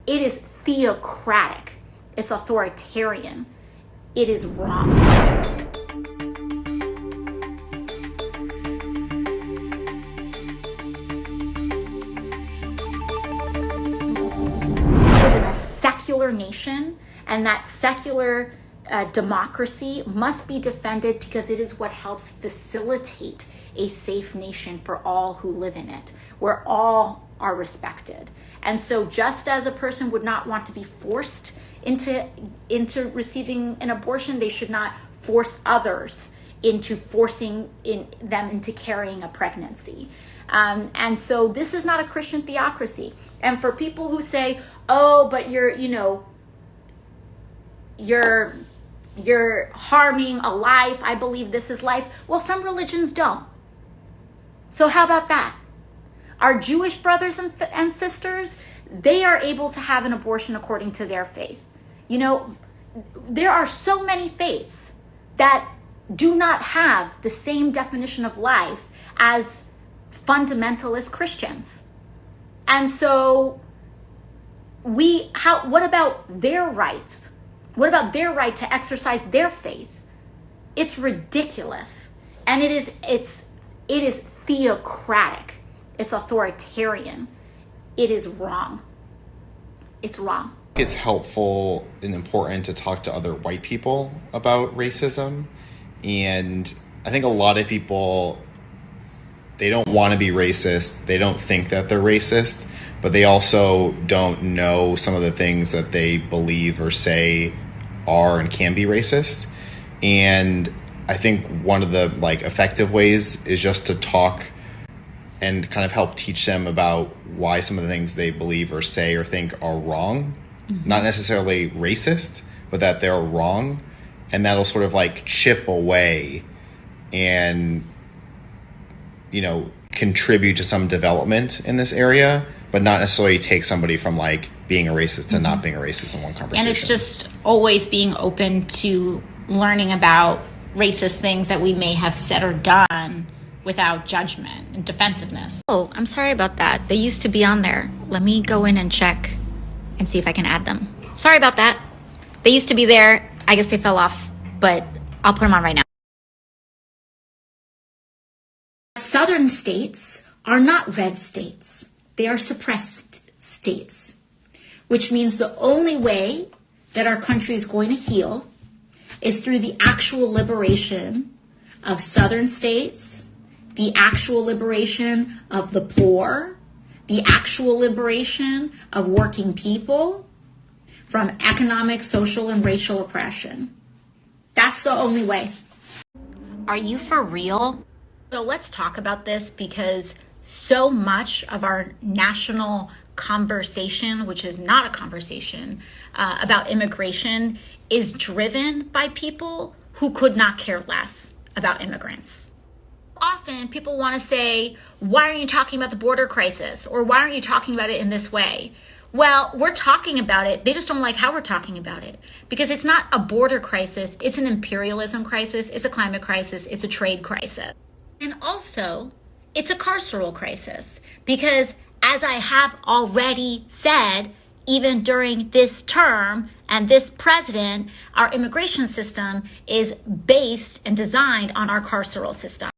It is theocratic. It's authoritarian. It is wrong. We live in a secular nation, and that secular democracy must be defended because it is what helps facilitate a safe nation for all who live in it, where all are respected. And so just as a person would not want to be forced into receiving an abortion, they should not force others into forcing them into carrying a pregnancy. And so this is not a Christian theocracy. And for people who say, oh, but you're harming a life, I believe this is life. Well, some religions don't. So how about that? Our Jewish brothers and sisters, they are able to have an abortion according to their faith. There are so many faiths that do not have the same definition of life as fundamentalist Christians. And so what about their rights? What about their right to exercise their faith? It's ridiculous. And it is theocratic. It's authoritarian. It is wrong. It's wrong. It's helpful and important to talk to other white people about racism. And I think a lot of people, they don't want to be racist. They don't think that they're racist, but they also don't know some of the things that they believe or say are and can be racist. And I think one of the effective ways is just to talk and kind of help teach them about why some of the things they believe or say or think are wrong. Mm-hmm. Not necessarily racist, but that they're wrong. And that'll sort of chip away and, contribute to some development in this area, but not necessarily take somebody from being a racist to not being a racist in one conversation. And it's just always being open to learning about racist things that we may have said or done without judgment and defensiveness. Oh, I'm sorry about that. They used to be on there. Let me go in and check and see if I can add them. Sorry about that. They used to be there. I guess they fell off, but I'll put them on right now. Southern states are not red states. They are suppressed states, which means the only way that our country is going to heal is through the actual liberation of southern states, the actual liberation of the poor, the actual liberation of working people from economic, social, and racial oppression. That's the only way. Are you for real? So let's talk about this, because so much of our national conversation, which is not a conversation about immigration, is driven by people who could not care less about immigrants. Often people want to say, why aren't you talking about the border crisis? Or why aren't you talking about it in this way? Well, we're talking about it. They just don't like how we're talking about it, because it's not a border crisis. It's an imperialism crisis. It's a climate crisis. It's a trade crisis. And also, it's a carceral crisis, because as I have already said, even during this term and this president, our immigration system is based and designed on our carceral system.